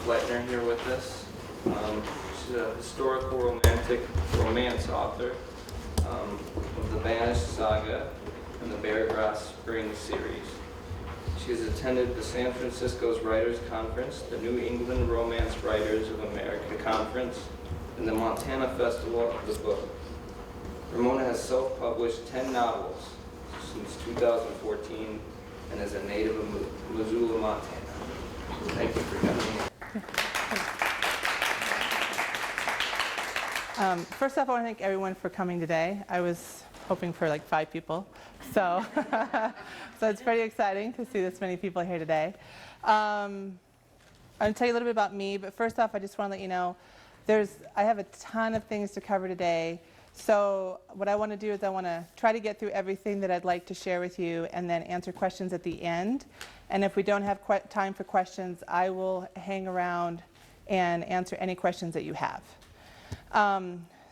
Fleitner here with us. She's a historical romantic romance author of the Banished Saga and the Beargrass Spring series. She has attended the San Francisco's Writers Conference, the New England Romance Writers of America Conference, and the Montana Festival of the Book. Ramona has self-published 10 novels since 2014 and is a native of Missoula, Montana. Thank you for coming. First off, I want to thank everyone for coming today. I was hoping for like 5 people, so so it's pretty exciting to see this many people here today. I'm going to tell you a little bit about me, but first off, I just want to let you know I have a ton of things to cover today. So what I want to do is I want to try to get through everything that I'd like to share with you and then answer questions at the end. And if we don't have time for questions, I will hang around and answer any questions that you have.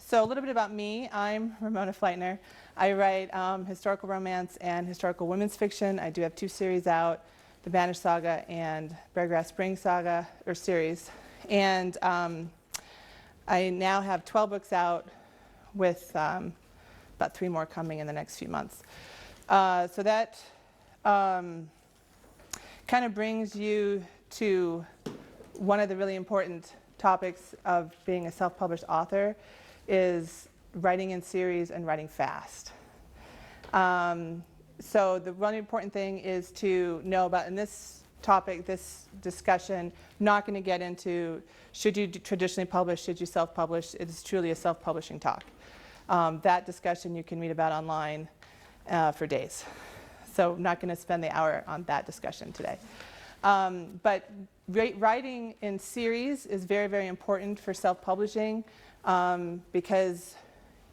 So a little bit about me. I'm Ramona Fleitner. I write historical romance and historical women's fiction. I do have 2 series out, The Banished Saga and Beargrass Spring Saga, or series. And I now have 12 books out with about 3 more coming in the next few months. So that kind of brings you to one of the really important topics of being a self-published author is writing in series and writing fast. So the really important thing is to know about, in this topic, this discussion, not going to get into should you traditionally publish, should you self-publish. It is truly a self-publishing talk. That discussion you can read about online for days. So I'm not going to spend the hour on that discussion today. But writing in series is very, very important for self-publishing because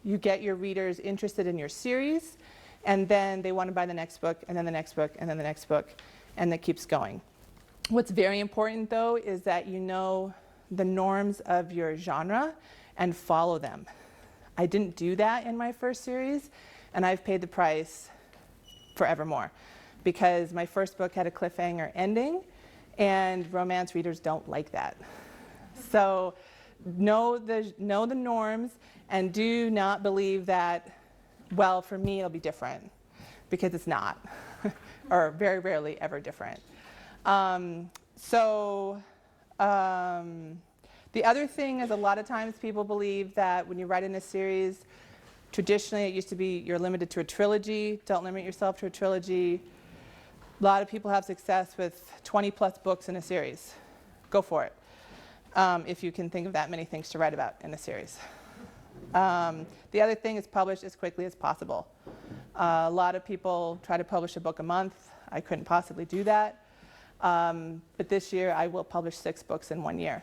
you get your readers interested in your series, and then they want to buy the next book, and then the next book, and then the next book, and that keeps going. What's very important, though, is that you know the norms of your genre and follow them. I didn't do that in my first series, and I've paid the price forevermore because my first book had a cliffhanger ending, and romance readers don't like that. So know the norms, and do not believe that, well, for me it'll be different, because it's not, or very rarely ever different. The other thing is, a lot of times people believe that when you write in a series, traditionally it used to be you're limited to a trilogy. Don't limit yourself to a trilogy. A lot of people have success with 20 plus books in a series. Go for it, if you can think of that many things to write about in a series. The other thing is publish as quickly as possible. A lot of people try to publish a book a month. I couldn't possibly do that. But this year I will publish 6 books in 1 year.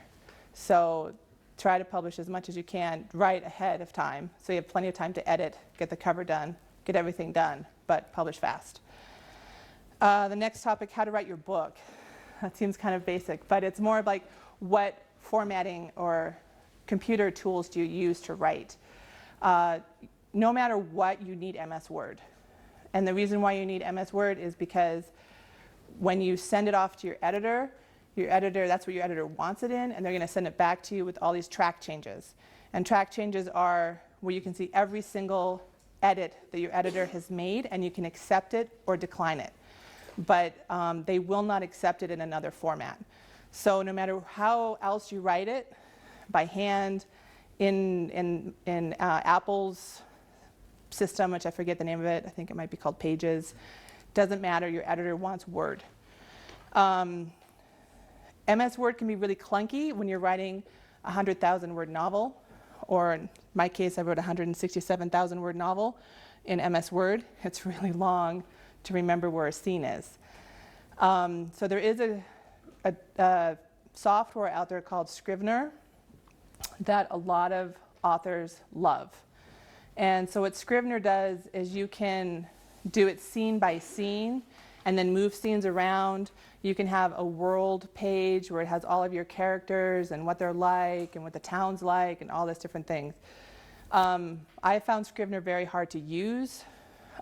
So try to publish as much as you can right ahead of time, so you have plenty of time to edit, get the cover done, get everything done, but publish fast. The next topic, how to write your book. That seems kind of basic, but it's more like what formatting or computer tools do you use to write. No matter what, you need MS Word. And the reason why you need MS Word is because when you send it off to your editor, that's what your editor wants it in, and they're going to send it back to you with all these track changes. And track changes are where you can see every single edit that your editor has made, and you can accept it or decline it. But they will not accept it in another format. So no matter how else you write it, by hand, in Apple's system, which I forget the name of it, I think it might be called Pages, doesn't matter, your editor wants Word. MS Word can be really clunky when you're writing a 100,000 word novel, or in my case, I wrote a 167,000 word novel in MS Word. It's really long to remember where a scene is. So there is a software out there called Scrivener that a lot of authors love. And so what Scrivener does is you can do it scene by scene and then move scenes around. You can have a world page where it has all of your characters and what they're like and what the town's like and all these different things. I found Scrivener very hard to use.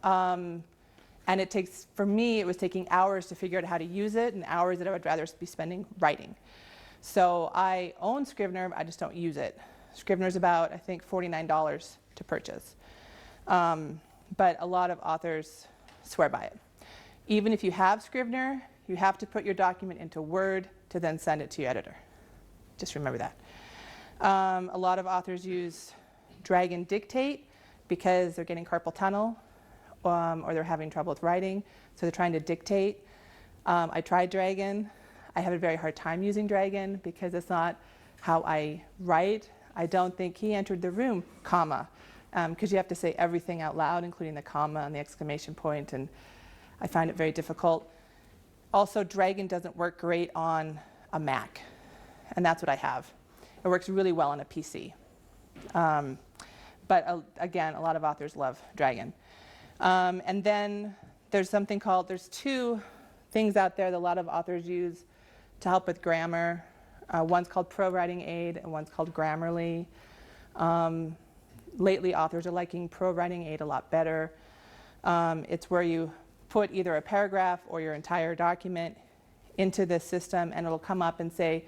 And it takes, for me, it was taking hours to figure out how to use it and hours that I would rather be spending writing. So I own Scrivener, I just don't use it. Scrivener's about, I think, $49 to purchase. But a lot of authors swear by it. Even if you have Scrivener, you have to put your document into Word to then send it to your editor. Just remember that. A lot of authors use Dragon Dictate because they're getting carpal tunnel or they're having trouble with writing, so they're trying to dictate. I tried Dragon. I have a very hard time using Dragon because it's not how I write. I don't think he entered the room, comma, because you have to say everything out loud, including the comma and the exclamation point, and I find it very difficult. Also, Dragon doesn't work great on a Mac, and that's what I have. It works really well on a PC. But again, a lot of authors love Dragon. And then there's something called, there's two things out there that a lot of authors use to help with grammar. One's called ProWriting Aid and one's called Grammarly. Lately, authors are liking ProWriting Aid a lot better. It's where you put either a paragraph or your entire document into the system and it'll come up and say,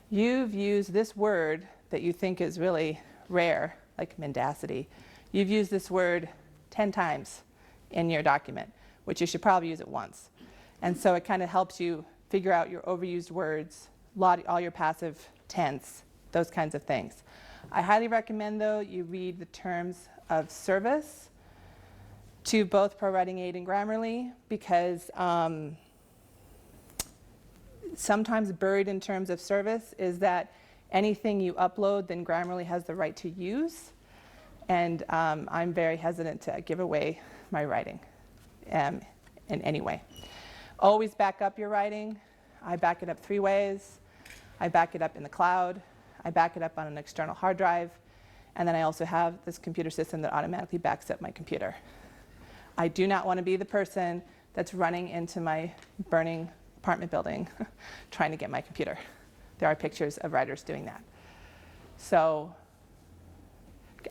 you've used this word that you think is really rare, like mendacity. You've used this word 10 times in your document, which you should probably use it once. And so it kind of helps you figure out your overused words, all your passive tense, those kinds of things. I highly recommend, though, you read the terms of service to both ProWriting Aid and Grammarly because sometimes buried in terms of service is that anything you upload, then Grammarly has the right to use. And I'm very hesitant to give away my writing in any way. Always back up your writing. I back it up 3 ways. I back it up in the cloud. I back it up on an external hard drive. And then I also have this computer system that automatically backs up my computer. I do not want to be the person that's running into my burning apartment building trying to get my computer. There are pictures of writers doing that. So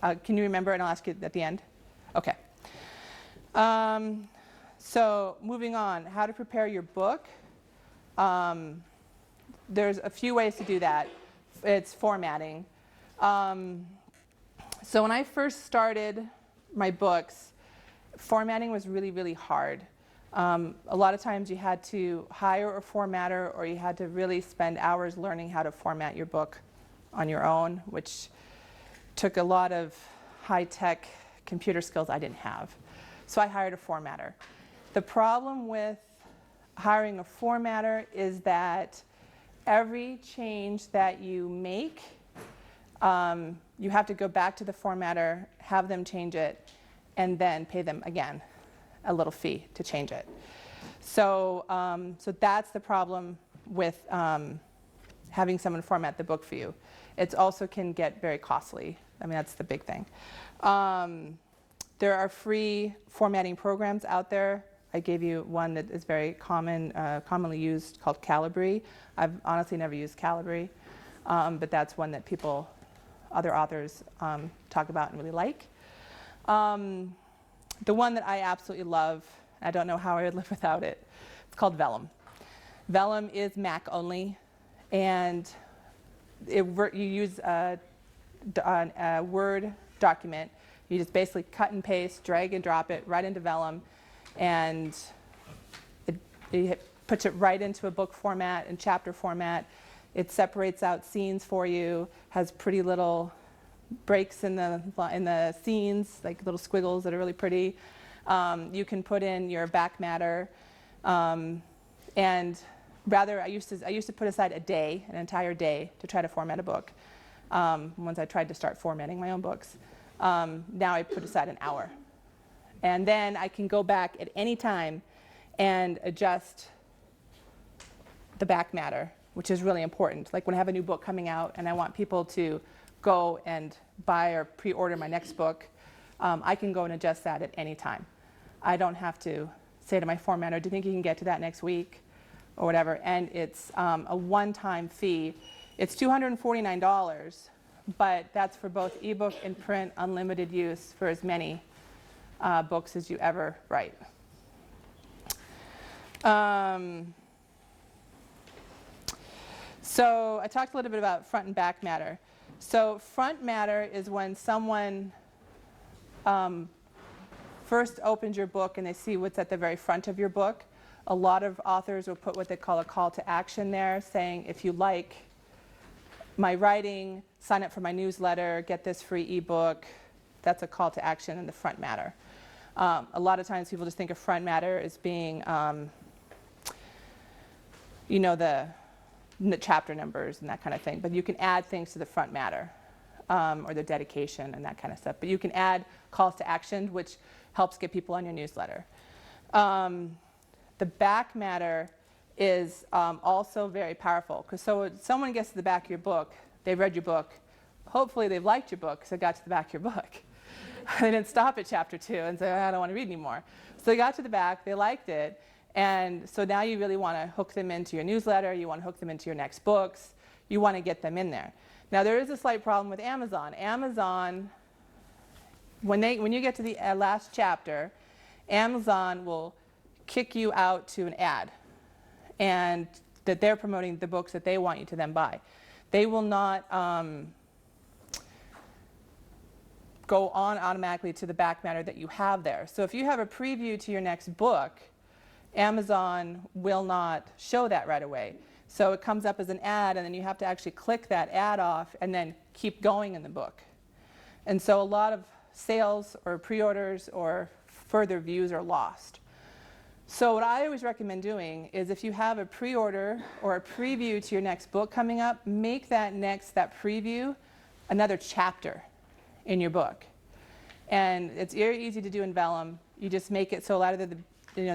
can you remember, and I'll ask you at the end? Okay. So moving on, how to prepare your book. There's a few ways to do that. It's formatting. So when I first started my books, formatting was really, really hard. A lot of times you had to hire a formatter or you had to really spend hours learning how to format your book on your own, which took a lot of high-tech computer skills I didn't have. So I hired a formatter. The problem with hiring a formatter is that every change that you make, you have to go back to the formatter, have them change it, and then pay them again a little fee to change it. So, so that's the problem with having someone format the book for you. It also can get very costly. I mean, that's the big thing. There are free formatting programs out there. I gave you one that is very commonly used called Calibri. I've honestly never used Calibri, but that's one that other authors talk about and really like. The one that I absolutely love, I don't know how I would live without it, it's called Vellum. Vellum is Mac only, and you use a Word document. You just basically cut and paste, drag and drop it right into Vellum, and it puts it right into a book format and chapter format. It separates out scenes for you, has pretty little breaks in the scenes, like little squiggles that are really pretty. You can put in your back matter, and rather I used to put aside an entire day to try to format a book. Once I tried to start formatting my own books, now I put aside an hour, and then I can go back at any time and adjust the back matter, which is really important. Like when I have a new book coming out and I want people to go and buy or pre-order my next book, I can go and adjust that at any time. I don't have to say to my formatter, do you think you can get to that next week or whatever? And it's a one-time fee. It's $249, but that's for both ebook and print, unlimited use for as many books as you ever write. So I talked a little bit about front and back matter. So front matter is when someone first opens your book and they see what's at the very front of your book. A lot of authors will put what they call a call to action there, saying if you like my writing, sign up for my newsletter, get this free ebook. That's a call to action in the front matter. A lot of times people just think of front matter as being, you know, the chapter numbers and that kind of thing. But you can add things to the front matter, or the dedication and that kind of stuff. But you can add calls to action, which helps get people on your newsletter. The back matter is also very powerful. Because so when someone gets to the back of your book, they've read your book. Hopefully they've liked your book, so they got to the back of your book. They didn't stop at chapter 2 and say, I don't want to read anymore. So they got to the back, they liked it, and so now you really want to hook them into your newsletter, you want to hook them into your next books, you want to get them in there. Now there is a slight problem with Amazon. Amazon, when you get to the last chapter, Amazon will kick you out to an ad, and that they're promoting the books that they want you to then buy. They will not go on automatically to the back matter that you have there. So if you have a preview to your next book, Amazon will not show that right away. So it comes up as an ad, and then you have to actually click that ad off and then keep going in the book. And so a lot of sales or pre-orders or further views are lost. So what I always recommend doing is if you have a pre-order or a preview to your next book coming up, make that preview another chapter in your book. And it's very easy to do in Vellum. You just make it so either the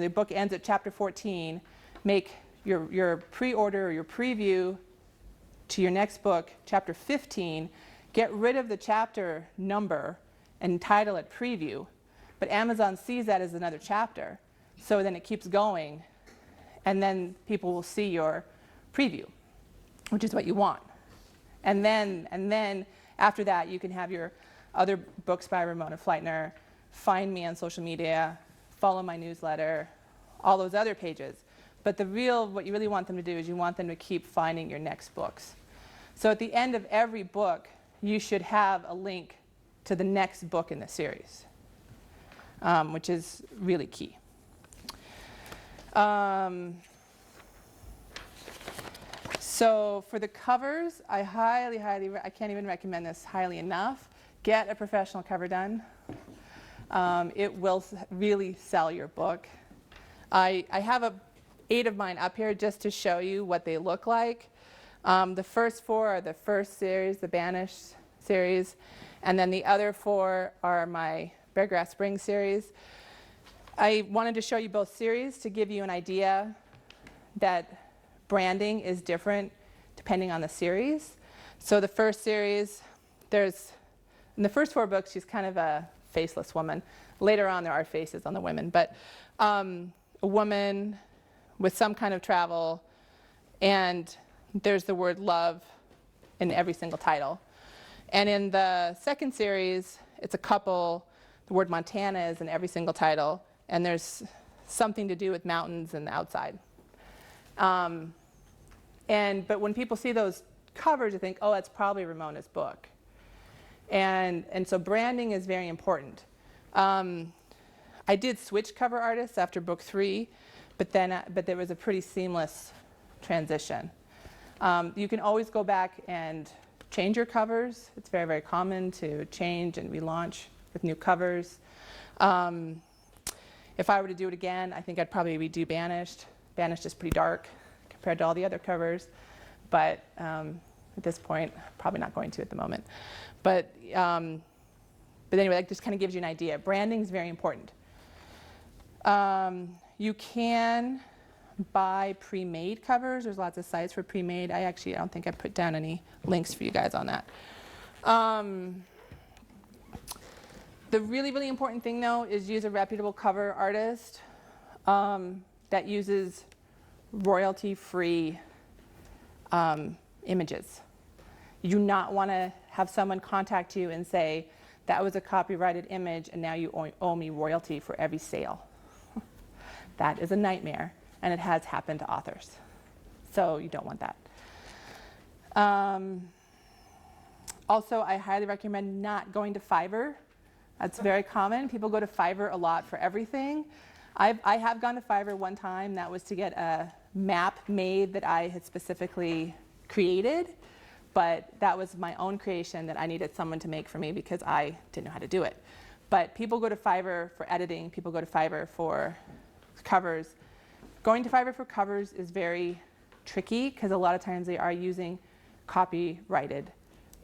book ends at chapter 14, make your pre-order or your preview to your next book chapter 15, get rid of the chapter number and title it preview. But Amazon sees that as another chapter. So then it keeps going, and then people will see your preview, which is what you want. And then after that, you can have your other books by Ramona Fleitner, find me on social media, follow my newsletter, all those other pages. But what you really want them to do is you want them to keep finding your next books. So at the end of every book, you should have a link to the next book in the series, which is really key. So for the covers, I can't even recommend this highly enough. Get a professional cover done. It will really sell your book. I have 8 of mine up here just to show you what they look like. The first 4 are the first series, the Banished series, and then the other 4 are my Beargrass Spring series. I wanted to show you both series to give you an idea that branding is different depending on the series. So the first series, in the first 4 books, she's kind of a faceless woman. Later on, there are faces on the women, but a woman with some kind of travel, and there's the word love in every single title. And in the second series, it's a couple. The word Montana is in every single title, and there's something to do with mountains and the outside. But when people see those covers, they think, oh, that's probably Ramona's book. And so branding is very important. I did switch cover artists after book 3, but there was a pretty seamless transition. You can always go back and change your covers. It's very, very common to change and relaunch with new covers. If I were to do it again, I think I'd probably redo Banished. Banished is pretty dark compared to all the other covers, but at this point, probably not going to at the moment. But anyway, that just kind of gives you an idea. Branding is very important. You can buy pre-made covers. There's lots of sites for pre-made. I don't think I put down any links for you guys on that. The really, really important thing, though, is use a reputable cover artist that uses royalty-free images. You do not want to have someone contact you and say, that was a copyrighted image, and now you owe me royalty for every sale. That is a nightmare, and it has happened to authors. So you don't want that. Also, I highly recommend not going to Fiverr. That's very common. People go to Fiverr a lot for everything. I have gone to Fiverr one time. That was to get a map made that I had specifically created. But that was my own creation that I needed someone to make for me because I didn't know how to do it. But people go to Fiverr for editing. People go to Fiverr for covers. Going to Fiverr for covers is very tricky because a lot of times they are using copyrighted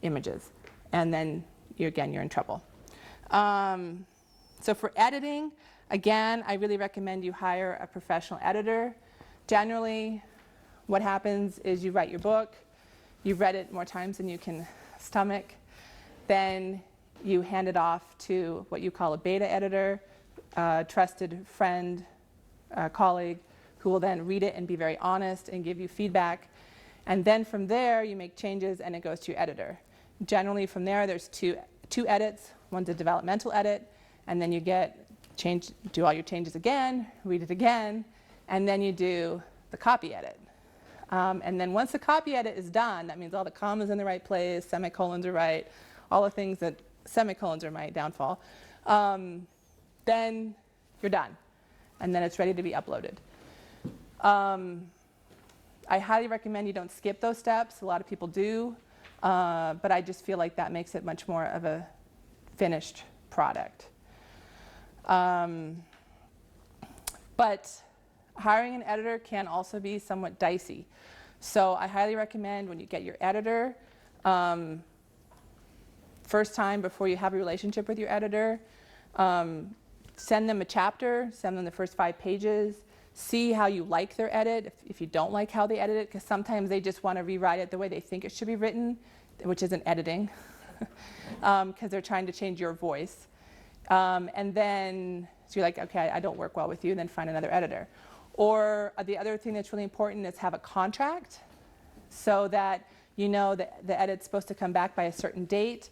images. And then, you're in trouble. So for editing, again, I really recommend you hire a professional editor. Generally, what happens is you write your book. You've read it more times than you can stomach. Then you hand it off to what you call a beta editor, a trusted friend, colleague, who will then read it and be very honest and give you feedback. And then from there, you make changes and it goes to your editor. Generally from there, there's two edits. One's a developmental edit, and then you do all your changes again, read it again, and then you do the copy edit. And then once the copy edit is done, that means all the commas in the right place, semicolons are right, all the things that semicolons are my downfall, then you're done. And then it's ready to be uploaded. I highly recommend you don't skip those steps. A lot of people do, but I just feel like that makes it much more of a finished product. But hiring an editor can also be somewhat dicey. So I highly recommend when you get your editor, first time before you have a relationship with your editor, send them a chapter, send them the first 5 pages, see how you like their edit, if you don't like how they edit it, because sometimes they just want to rewrite it the way they think it should be written, which isn't editing, because they're trying to change your voice. And then, so you're like, okay, I don't work well with you, and then find another editor. Or the other thing that's really important is have a contract so that you know that the edit's supposed to come back by a certain date.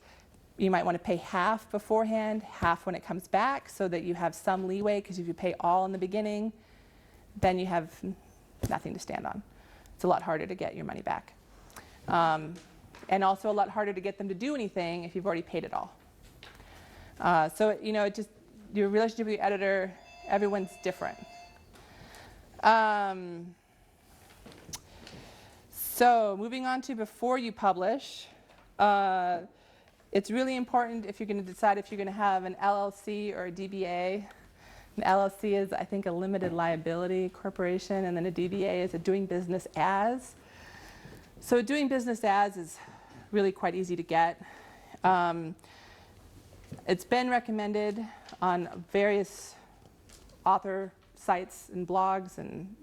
You might want to pay half beforehand, half when it comes back, so that you have some leeway, because if you pay all in the beginning, then you have nothing to stand on. It's a lot harder to get your money back. And also a lot harder to get them to do anything if you've already paid it all. So, your relationship with your editor, everyone's different. So moving on to before you publish, it's really important if you're going to decide if you're going to have an LLC or a DBA. An LLC is, I think, a limited liability corporation, and then a DBA is a doing business as. So doing business as is really quite easy to get. It's been recommended on various author sites and blogs and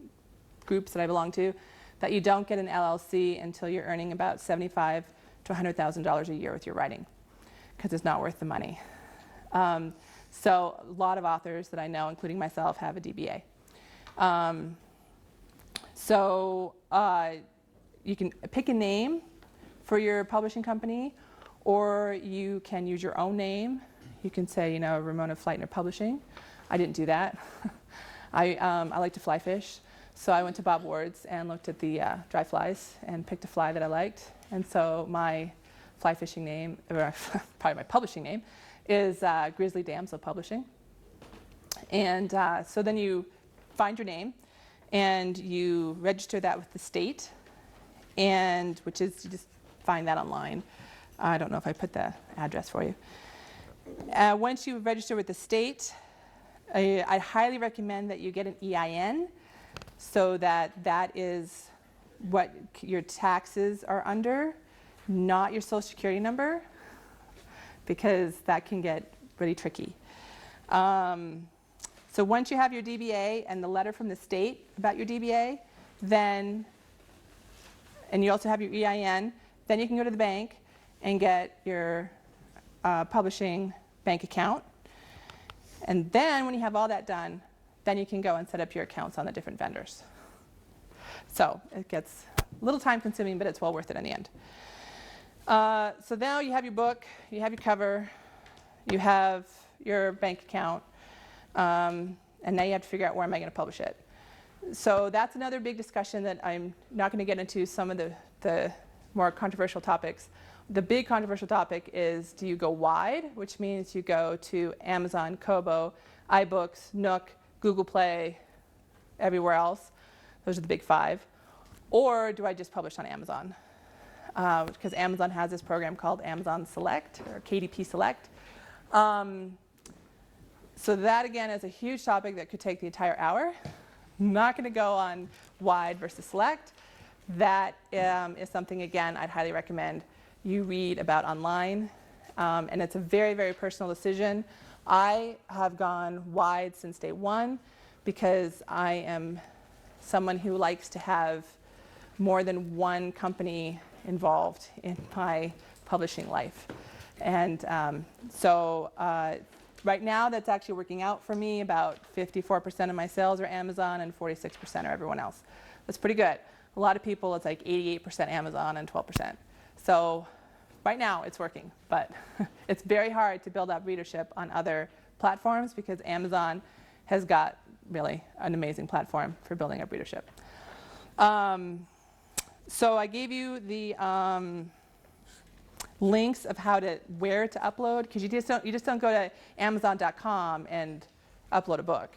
groups that I belong to that you don't get an LLC until you're earning about $75,000 to $100,000 a year with your writing, because it's not worth the money. So a lot of authors that I know, including myself, have a DBA. You can pick a name for your publishing company, or you can use your own name. You can say, Ramona Fleitner Publishing. I didn't do that. I like to fly fish, so I went to Bob Ward's and looked at the dry flies and picked a fly that I liked. And so my fly fishing name, or probably my publishing name, is Grizzly Damsel Publishing. And so then you find your name and you register that with the state, and which is, you just find that online. I don't know if I put the address for you. Once you register with the state, I highly recommend that you get an EIN, so that is what your taxes are under, not your Social Security number, because that can get really tricky. So once you have your DBA and the letter from the state about your DBA, and you also have your EIN, then you can go to the bank and get your publishing bank account. And then when you have all that done, then you can go and set up your accounts on the different vendors. So it gets a little time consuming, but it's well worth it in the end. So now you have your book, you have your cover, you have your bank account, and now you have to figure out where am I going to publish it. So that's another big discussion that I'm not going to get into some of the more controversial topics. The big controversial topic is, do you go wide, which means you go to Amazon, Kobo, iBooks, Nook, Google Play, everywhere else. Those are the big 5. Or do I just publish on Amazon? Because Amazon has this program called Amazon Select, or KDP Select. So that, again, is a huge topic that could take the entire hour. I'm not going to go on wide versus select. That is something, again, I'd highly recommend you read about online. And it's a very, very personal decision. I have gone wide since day one because I am someone who likes to have more than one company involved in my publishing life. And so right now that's actually working out for me. About 54% of my sales are Amazon and 46% are everyone else. That's pretty good. A lot of people, it's like 88% Amazon and 12%. So right now it's working, but it's very hard to build up readership on other platforms because Amazon has got really an amazing platform for building up readership. So I gave you the links of where to upload, because you just don't go to Amazon.com and upload a book.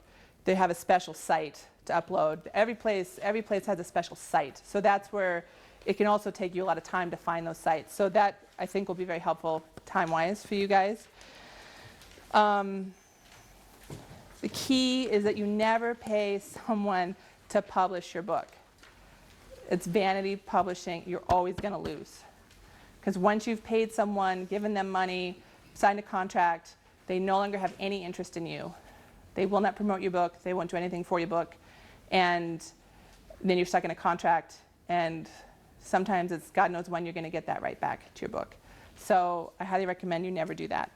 They have a special site to upload. Every place has a special site. So that's where it can also take you a lot of time to find those sites. So that, I think, will be very helpful time-wise for you guys. The key is that you never pay someone to publish your book. It's vanity publishing. You're always going to lose. Because once you've paid someone, given them money, signed a contract, they no longer have any interest in you. They will not promote your book. They won't do anything for your book. And then you're stuck in a contract. And sometimes it's God knows when you're going to get that right back to your book. So I highly recommend you never do that.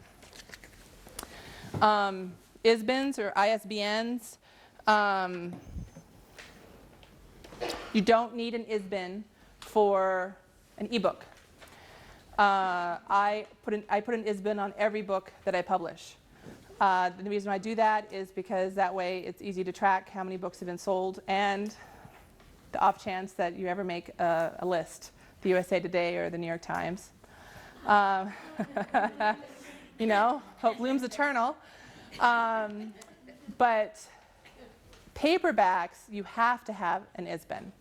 ISBNs or ISBNs. You don't need an ISBN for an ebook. I put an ISBN on every book that I publish. The reason I do that is because that way it's easy to track how many books have been sold, and the off chance that you ever make a list, the USA Today or the New York Times. You know, hope looms eternal. But paperbacks, you have to have an ISBN.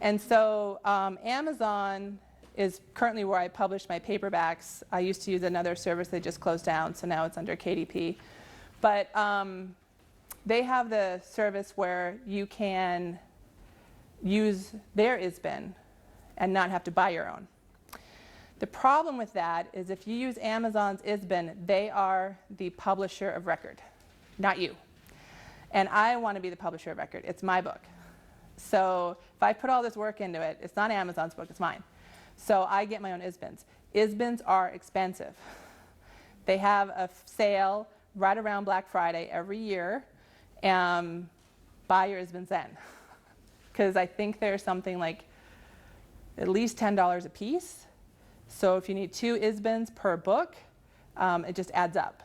And so Amazon is currently where I publish my paperbacks. I used to use another service that just closed down, so now it's under KDP. But they have the service where you can use their ISBN and not have to buy your own. The problem with that is if you use Amazon's ISBN, they are the publisher of record, not you. And I want to be the publisher of record. It's my book. So if I put all this work into it, it's not Amazon's book, it's mine. So I get my own ISBNs. ISBNs are expensive. They have a sale right around Black Friday every year. Buy your ISBNs then. Because I think they're something like at least $10 a piece. So if you need 2 ISBNs per book, it just adds up.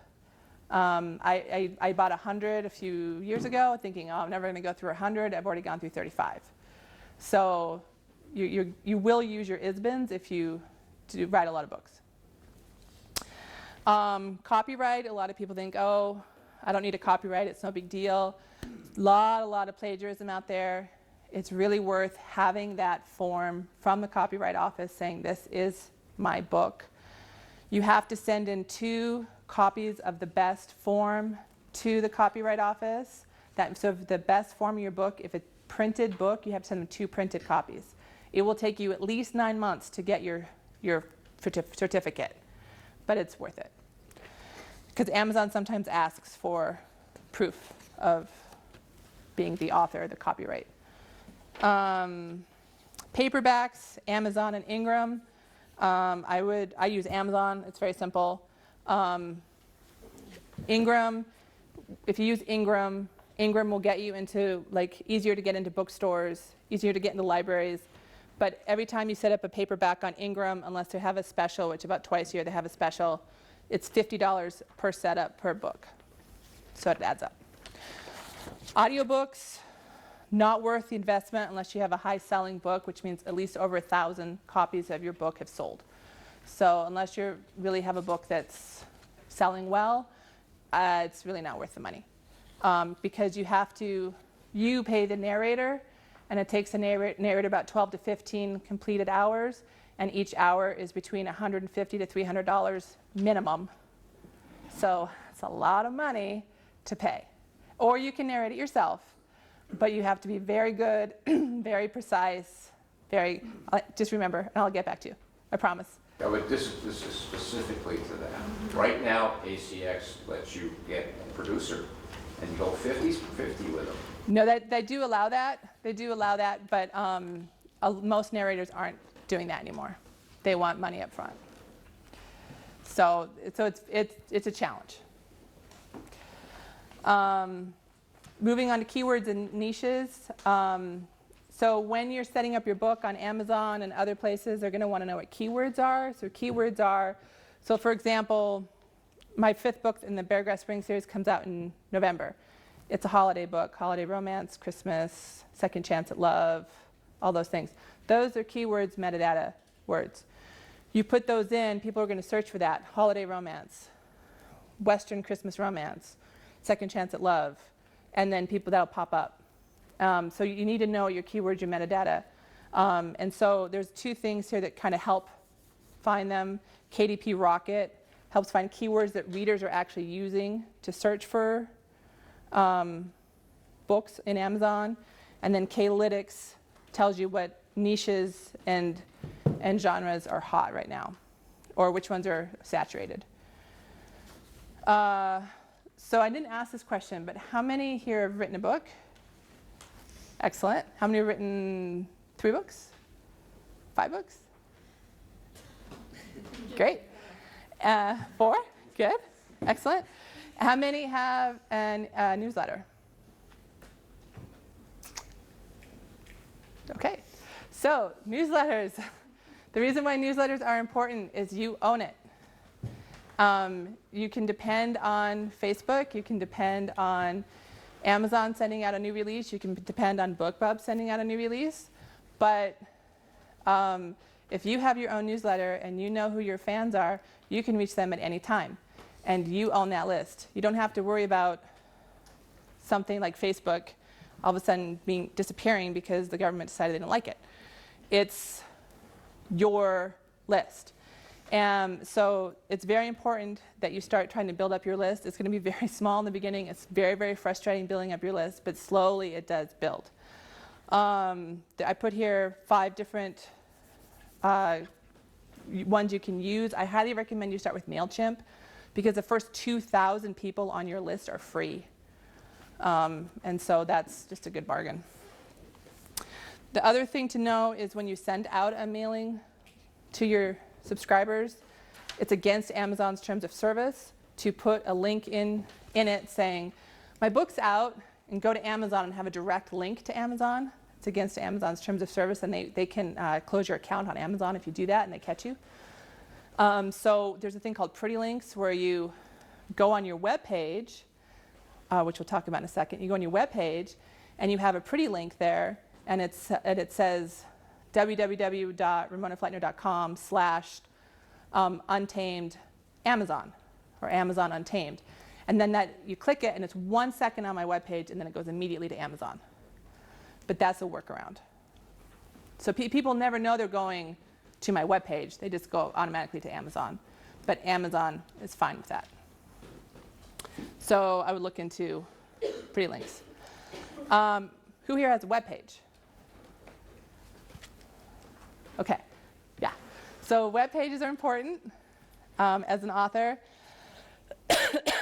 I bought 100 a few years ago thinking, oh, I'm never going to go through 100. I've already gone through 35. So you will use your ISBNs if you write a lot of books. Copyright, a lot of people think, oh, I don't need a copyright. It's no big deal. A lot of plagiarism out there. It's really worth having that form from the Copyright Office saying this is my book. You have to send in 2 copies of the best form to the Copyright Office. So if the best form of your book, if it's printed book, you have to send them 2 printed copies. It will take you at least 9 months to get your certificate, but it's worth it. Because Amazon sometimes asks for proof of being the author, the copyright. Paperbacks, Amazon and Ingram. I use Amazon. It's very simple. Ingram, if you use Ingram will get you into, easier to get into bookstores, easier to get into libraries. But every time you set up a paperback on Ingram, unless they have a special, which about twice a year they have a special, it's $50 per setup per book. So it adds up. Audiobooks, not worth the investment unless you have a high-selling book, which means at least over 1,000 copies of your book have sold. So unless you really have a book that's selling well, it's really not worth the money. Because you pay the narrator, and it takes the narrator about 12 to 15 completed hours, and each hour is between $150 to $300 minimum. So it's a lot of money to pay. Or you can narrate it yourself, but you have to be very good, very precise, just remember, and I'll get back to you, I promise. Yeah, but this is specifically to that. Right now, ACX lets you get a producer and go 50 with them. No, they do allow that. They do allow that, but most narrators aren't doing that anymore. They want money up front. So it's a challenge. Moving on to keywords and niches. So when you're setting up your book on Amazon and other places, they're going to want to know what keywords are. So keywords are, so for example, my 5th book in the Beargrass Spring series comes out in November. It's a holiday book, holiday romance, Christmas, second chance at love, all those things. Those are keywords, metadata words. You put those in, people are going to search for that. Holiday romance, Western Christmas romance, second chance at love, and then that'll pop up. So you need to know your keywords, your metadata. And so there's 2 things here that kind of help find them. KDP Rocket helps find keywords that readers are actually using to search for books in Amazon. And then Klytics tells you what niches and genres are hot right now, or which ones are saturated. So I didn't ask this question, but how many here have written a book? Excellent. How many have written 3 books? 5 books? Great. 4? Good. Excellent. How many have a newsletter? Okay. So newsletters. The reason why newsletters are important is you own it. You can depend on Facebook. You can depend on Amazon sending out a new release. You can depend on BookBub sending out a new release. But if you have your own newsletter and you know who your fans are, you can reach them at any time. And you own that list. You don't have to worry about something like Facebook all of a sudden disappearing because the government decided they didn't like it. It's your list. And so it's very important that you start trying to build up your list. It's going to be very small in the beginning. It's very, very frustrating building up your list, but slowly it does build. I put here 5 different ones you can use. I highly recommend you start with MailChimp because the first 2,000 people on your list are free. And so that's just a good bargain. The other thing to know is when you send out a mailing to your subscribers, it's against Amazon's terms of service to put a link in it saying, my book's out, and go to Amazon and have a direct link to Amazon. It's against Amazon's terms of service, and they can close your account on Amazon if you do that and they catch you. So there's a thing called Pretty Links where you go on your web page, which we'll talk about in a second. You go on your web page and you have a pretty link there, and it says www.ramonafleitner.com/untamed Amazon, or Amazon Untamed. And then you click it and it's 1 second on my web page and then it goes immediately to Amazon. But that's a workaround. So people never know they're going to my web page. They just go automatically to Amazon. But Amazon is fine with that. So I would look into Pretty Links. Who here has a web page? Okay, yeah. So web pages are important. As an author,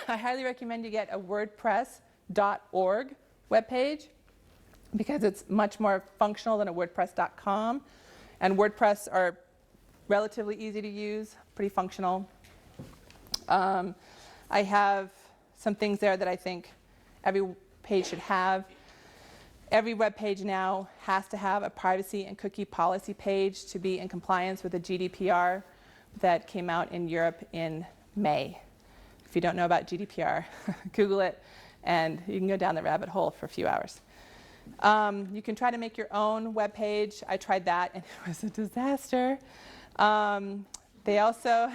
I highly recommend you get a WordPress.org web page because it's much more functional than a WordPress.com. And WordPress are relatively easy to use, pretty functional. I have some things there that I think every page should have. Every web page now has to have a privacy and cookie policy page to be in compliance with the GDPR that came out in Europe in May. If you don't know about GDPR, Google it, and you can go down the rabbit hole for a few hours. You can try to make your own web page. I tried that, and it was a disaster. They also,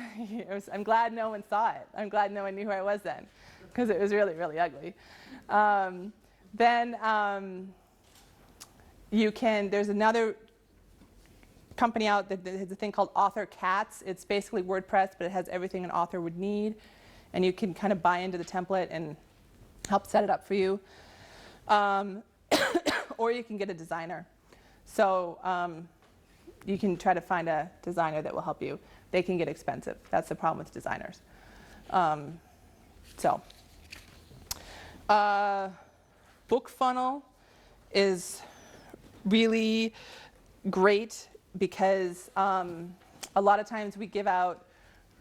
I'm glad no one saw it. I'm glad no one knew who I was then, because it was really, really ugly. There's another company out that has a thing called Author Cats. It's basically WordPress, but it has everything an author would need. And you can kind of buy into the template and help set it up for you. Or you can get a designer. So you can try to find a designer that will help you. They can get expensive. That's the problem with designers. BookFunnel is really great because a lot of times we give out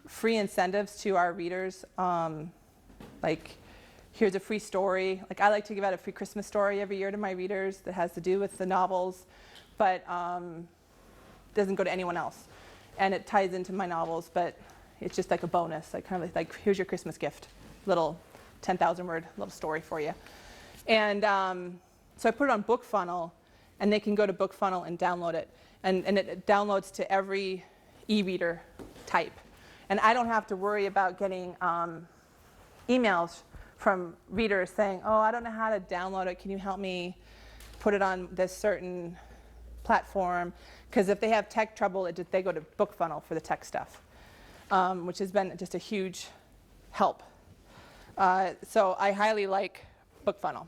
free incentives to our readers. Like, here's a free story. Like, I like to give out a free Christmas story every year to my readers that has to do with the novels, but doesn't go to anyone else. And it ties into my novels, but it's just like a bonus. Like, kind of like here's your Christmas gift, little 10,000 word little story for you. And so I put it on BookFunnel, and they can go to BookFunnel and download it. And it downloads to every e-reader type. And I don't have to worry about getting emails from readers saying, oh, I don't know how to download it. Can you help me put it on this certain platform? Because if they have tech trouble, they go to BookFunnel for the tech stuff, which has been just a huge help. So I highly like BookFunnel.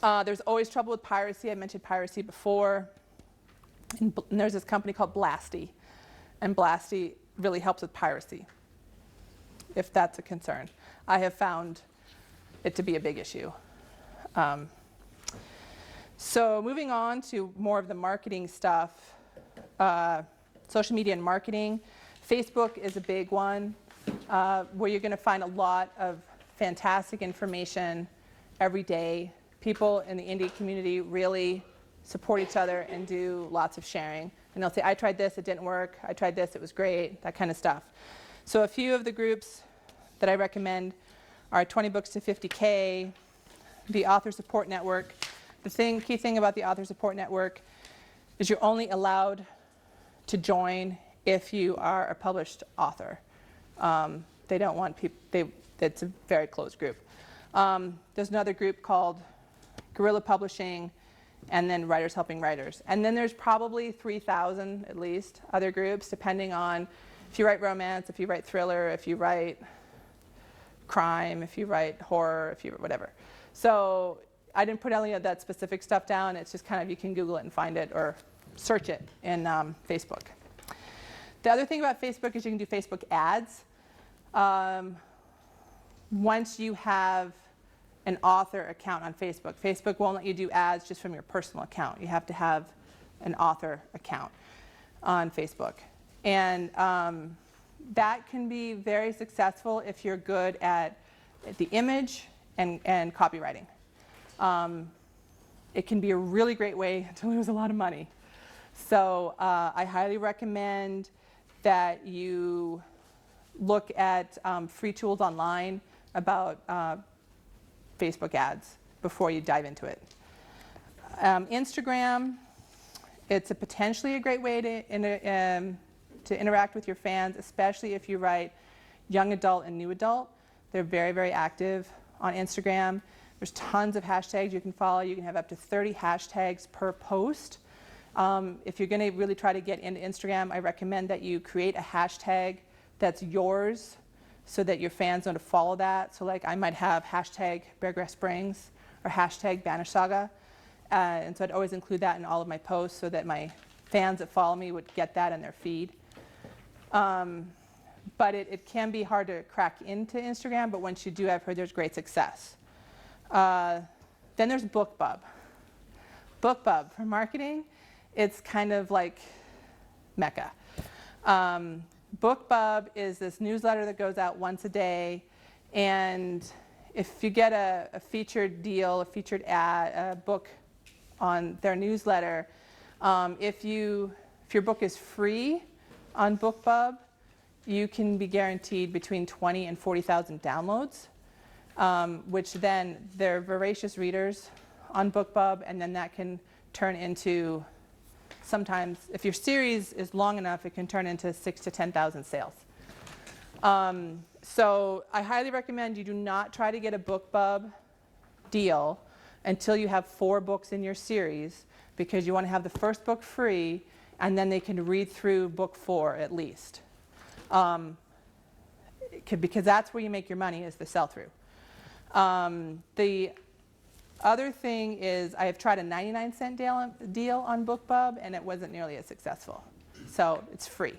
There's always trouble with piracy. I mentioned piracy before. And there's this company called Blasty. And Blasty really helps with piracy, if that's a concern. I have found it to be a big issue. So moving on to more of the marketing stuff, social media and marketing. Facebook is a big one, where you're going to find a lot of fantastic information every day. People in the indie community really support each other and do lots of sharing. And they'll say, I tried this, it didn't work. I tried this, it was great, that kind of stuff. So a few of the groups that I recommend are 20 Books to 50K, the Author Support Network. The key thing about the Author Support Network is you're only allowed to join if you are a published author. They don't want people, it's a very closed group. There's another group called Guerrilla Publishing, and then Writers Helping Writers. And then there's probably 3,000 at least other groups, depending on if you write romance, if you write thriller, if you write crime, if you write horror, if you whatever. So I didn't put any of that specific stuff down. It's just kind of, you can Google it and find it or search it in Facebook. The other thing about Facebook is you can do Facebook ads. Once you have an author account on Facebook, Facebook won't let you do ads just from your personal account. You have to have an author account on Facebook. And that can be very successful if you're good at the image and copywriting. It can be a really great way to lose a lot of money. So I highly recommend that you look at free tools online about Facebook ads before you dive into it. Instagram, it's potentially a great way to interact with your fans, especially if you write young adult and new adult. They're very, very active on Instagram. There's tons of hashtags you can follow. You can have up to 30 hashtags per post. If you're going to really try to get into Instagram, I recommend that you create a hashtag that's yours so that your fans know to follow that. So like I might have hashtag Beargrass Springs or hashtag Banish Saga. And so I'd always include that in all of my posts so that my fans that follow me would get that in their feed. But it can be hard to crack into Instagram, but once you do, I've heard there's great success. Then there's BookBub. BookBub for marketing, it's kind of like Mecca. BookBub is this newsletter that goes out once a day, and if you get a featured deal, a featured ad, a book on their newsletter, if your book is free on BookBub, you can be guaranteed between 20 and 40,000 downloads, which then their voracious readers on BookBub, and then that can turn into, sometimes, if your series is long enough, it can turn into 6,000 to 10,000 sales. So I highly recommend you do not try to get a BookBub deal until you have 4 books in your series, because you want to have the first book free, and then they can read through book 4 at least. Because that's where you make your money, is the sell-through. The other thing is, I have tried a 99-cent deal on BookBub, and it wasn't nearly as successful. So it's free.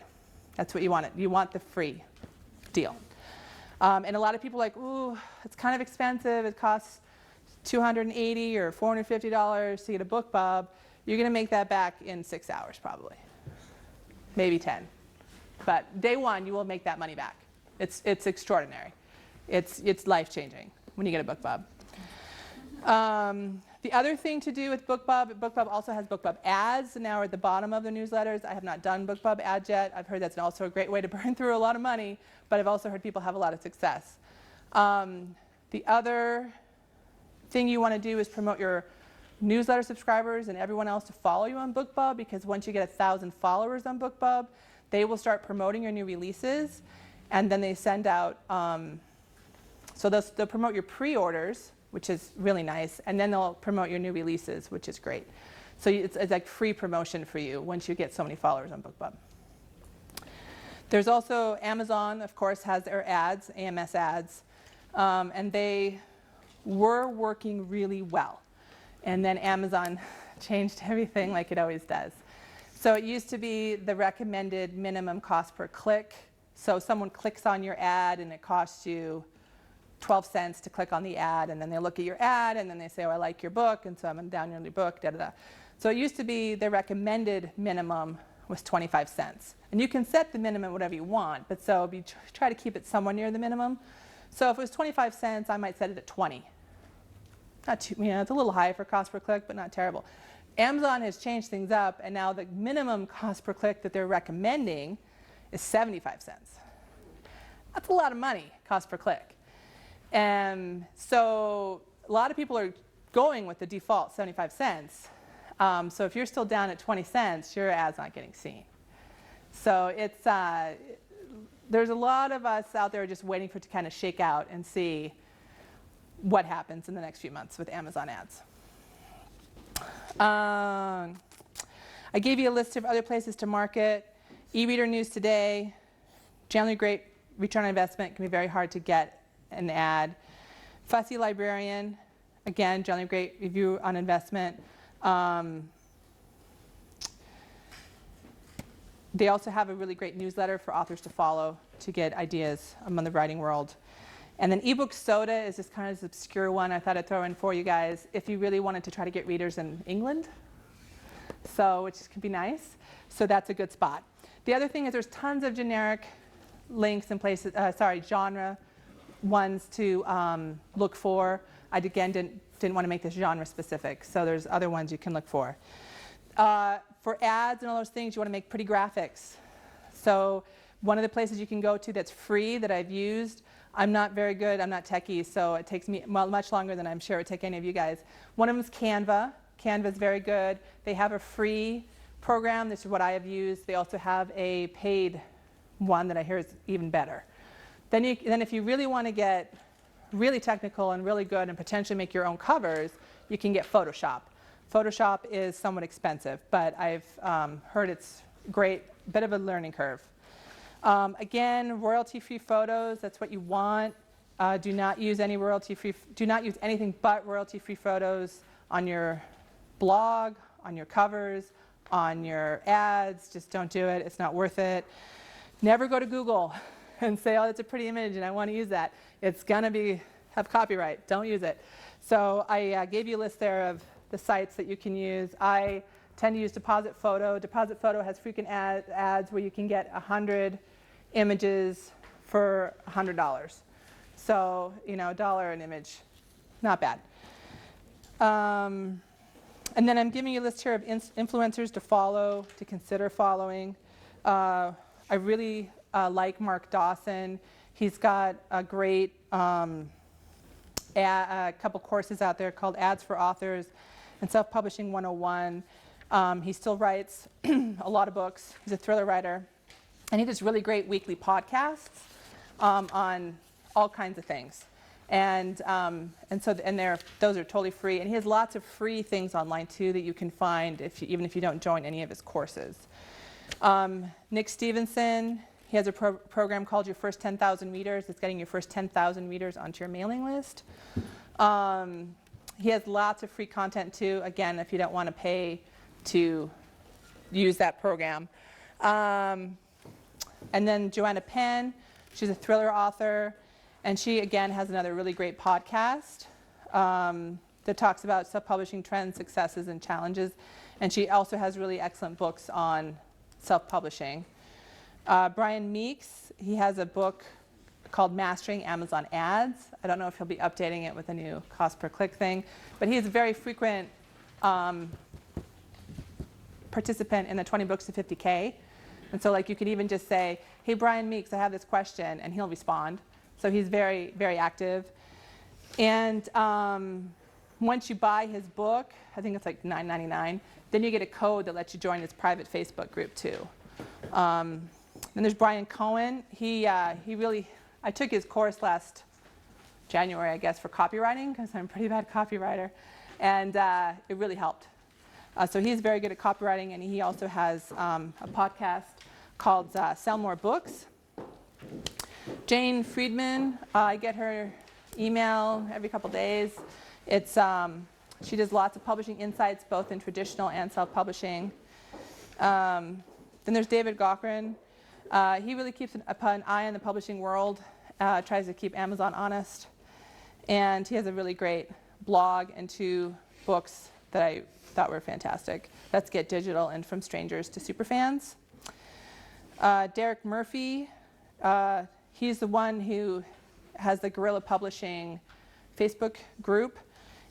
That's what you want. You want the free deal. And a lot of people are like, ooh, it's kind of expensive. It costs $280 or $450 to get a BookBub. You're going to make that back in 6 hours probably, maybe 10. But day one, you will make that money back. It's extraordinary. It's life-changing when you get a BookBub. The other thing to do with BookBub also has BookBub ads now at the bottom of the newsletters. I have not done BookBub ads yet. I've heard that's also a great way to burn through a lot of money, but I've also heard people have a lot of success. The other thing you want to do is promote your newsletter subscribers and everyone else to follow you on BookBub, because once you get 1,000 followers on BookBub, they will start promoting your new releases, and then they send out, so they'll promote your pre-orders, which is really nice, and then they'll promote your new releases, which is great. So it's like free promotion for you once you get so many followers on BookBub. There's also Amazon, of course, has their ads, AMS ads, and they were working really well. And then Amazon changed everything like it always does. So it used to be the recommended minimum cost per click. So someone clicks on your ad and it costs you 12 cents to click on the ad, and then they look at your ad and then they say, oh, I like your book, and so I'm down your book, da da da. So it used to be the recommended minimum was 25 cents. And you can set the minimum whatever you want, but so you try to keep it somewhere near the minimum. So if it was 25 cents, I might set it at 20. Not too, it's a little high for cost per click, but not terrible. Amazon has changed things up, and now the minimum cost per click that they're recommending is 75 cents. That's a lot of money, cost per click. And so a lot of people are going with the default 75 cents. So if you're still down at 20 cents, your ad's not getting seen. So it's, there's a lot of us out there just waiting for it to kind of shake out and see what happens in the next few months with Amazon ads. I gave you a list of other places to market. eReader News Today, generally great return on investment, can be very hard to get an ad. Fussy Librarian, again, generally great review on investment. They also have a really great newsletter for authors to follow to get ideas among the writing world. And then eBook Soda is this kind of obscure one I thought I'd throw in for you guys if you really wanted to try to get readers in England, so which can be nice. So that's a good spot. The other thing is there's tons of generic links and places, genre ones to look for. I again didn't want to make this genre specific, so there's other ones you can look for. For ads and all those things, you want to make pretty graphics. So one of the places you can go to that's free that I've used, I'm not very good, I'm not techie, so it takes me much longer than I'm sure it would take any of you guys. One of them is Canva. Canva is very good. They have a free program, this is what I have used. They also have a paid one that I hear is even better. Then if you really want to get really technical and really good and potentially make your own covers, you can get Photoshop. Photoshop is somewhat expensive, but I've heard it's great, bit of a learning curve. Again, royalty-free photos, that's what you want. Do not use anything but royalty-free photos on your blog, on your covers, on your ads. Just don't do it, it's not worth it. Never go to Google and say, oh, that's a pretty image and I want to use that. It's gonna have copyright, don't use it. So I gave you a list there of the sites that you can use. I tend to use Deposit Photo. Deposit Photo has frequent ads where you can get 100 images for $100. So, $1 an image, not bad. And then I'm giving you a list here of influencers to follow, to consider following. I really like Mark Dawson. He's got a great a couple courses out there called Ads for Authors and Self-Publishing 101. He still writes a lot of books. He's a thriller writer. And he does really great weekly podcasts on all kinds of things. And those are totally free. And he has lots of free things online too that you can find even if you don't join any of his courses. Nick Stevenson, he has a program called Your First 10,000 Readers. It's getting your first 10,000 readers onto your mailing list. He has lots of free content too, again, if you don't want to pay to use that program. And then Joanna Penn, she's a thriller author, and she, again, has another really great podcast that talks about self-publishing trends, successes, and challenges. And she also has really excellent books on self-publishing. Brian Meeks, he has a book called Mastering Amazon Ads. I don't know if he'll be updating it with a new cost per click thing, but he is a very frequent participant in the 20 books to 50K. And so like you could even just say, hey, Brian Meeks, I have this question, and he'll respond. So he's very, very active. And once you buy his book, I think it's like $9.99, then you get a code that lets you join his private Facebook group too. Then there's Brian Cohen. I took his course last January, I guess, for copywriting, because I'm a pretty bad copywriter. And it really helped. So he's very good at copywriting, and he also has a podcast called Sell More Books. Jane Friedman, I get her email every couple days. She does lots of publishing insights, both in traditional and self-publishing. Then there's David Gaughran. He really keeps an eye on the publishing world, tries to keep Amazon honest. And he has a really great blog and 2 books that I thought were fantastic. Let's Get Digital and From Strangers to Superfans. Derek Murphy, he's the one who has the Guerrilla Publishing Facebook group,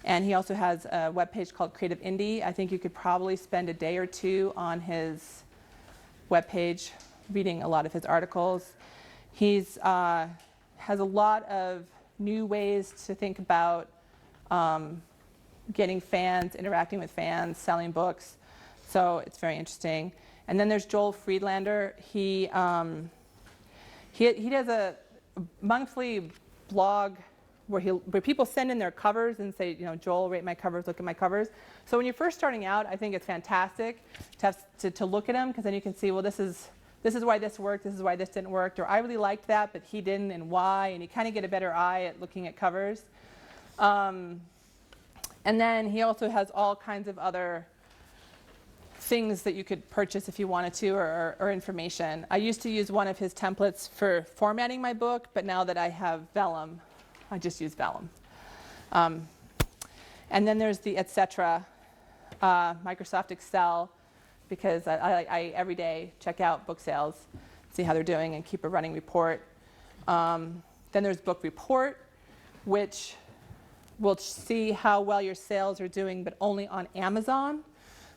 and he also has a webpage called Creative Indie. I think you could probably spend a day or 2 on his webpage reading a lot of his articles. He's has a lot of new ways to think about getting fans, interacting with fans, selling books. So it's very interesting. And then there's Joel Friedlander. He does a monthly blog where people send in their covers and say, Joel, rate my covers, look at my covers. So when you're first starting out, I think it's fantastic to look at them, because then you can see, well, this is why this worked, this is why this didn't work, or I really liked that, but he didn't, and why, and you kind of get a better eye at looking at covers. And then he also has all kinds of other things that you could purchase if you wanted to, or information. I used to use one of his templates for formatting my book, but now that I have Vellum, I just use Vellum. And then there's the etc. Microsoft Excel, because I every day check out book sales, see how they're doing, and keep a running report. Then there's Book Report, which will see how well your sales are doing, but only on Amazon.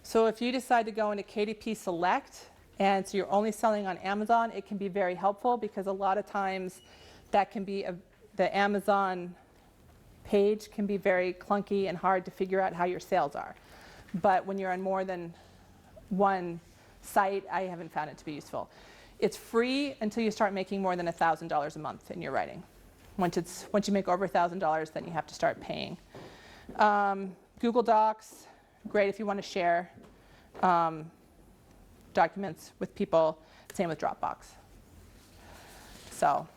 So if you decide to go into KDP Select, and so you're only selling on Amazon, it can be very helpful, because a lot of times that can be the Amazon page can be very clunky and hard to figure out how your sales are. But when you're on more than one site, I haven't found it to be useful. It's free until you start making more than $1,000 a month in your writing. Once you make over $1,000, then you have to start paying. Google Docs, great if you want to share documents with people. Same with Dropbox. So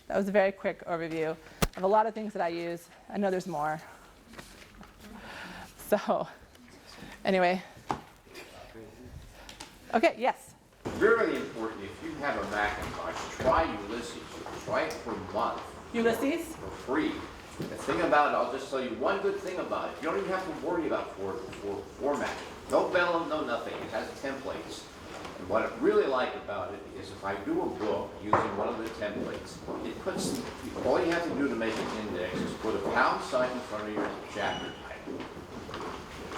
that was a very quick overview of a lot of things that I use. I know there's more. So anyway. Okay, yes? Really important, if you have a Macintosh, try Ulysses. Try it for a month. Ulysses? For free. The thing about it, I'll just tell you one good thing about it. You don't even have to worry about formatting. No vellum, no nothing. It has templates. And what I really like about it is if I do a book using one of the templates, it puts, all you have to do to make an index is put a pound sign in front of your chapter title.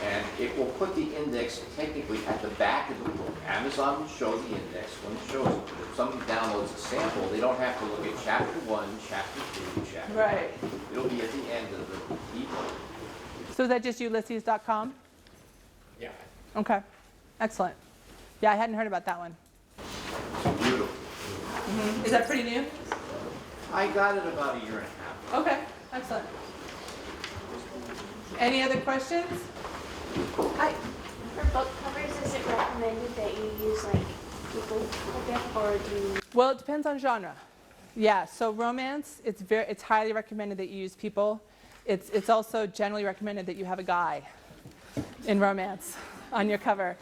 And it will put the index technically at the back of the book. Amazon will show the index when it shows it. But if somebody downloads a sample, they don't have to look at chapter 1, chapter 2, chapter 3. Right. It'll be at the end of the ebook. So is that just Ulysses.com? Yeah. Okay, excellent. Yeah, I hadn't heard about that one. Beautiful. Is that pretty new? I got it about a year and a half. Okay, excellent. Any other questions? For book covers, is it recommended that you use like people book or do you? Well, it depends on genre. Yeah, so romance, it's highly recommended that you use people. It's also generally recommended that you have a guy in romance on your cover.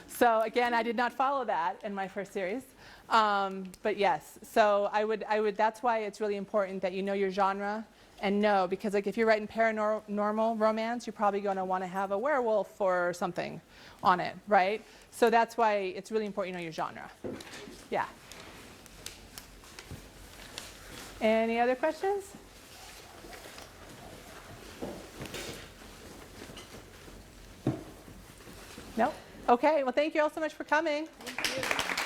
So again, I did not follow that in my first series. But yes, so I would, that's why it's really important that you know your genre and know, because like if you're writing paranormal romance, you're probably going to want to have a werewolf or something on it, right? So that's why it's really important you know your genre. Yeah. Any other questions? No? Okay, well thank you all so much for coming. Thank you.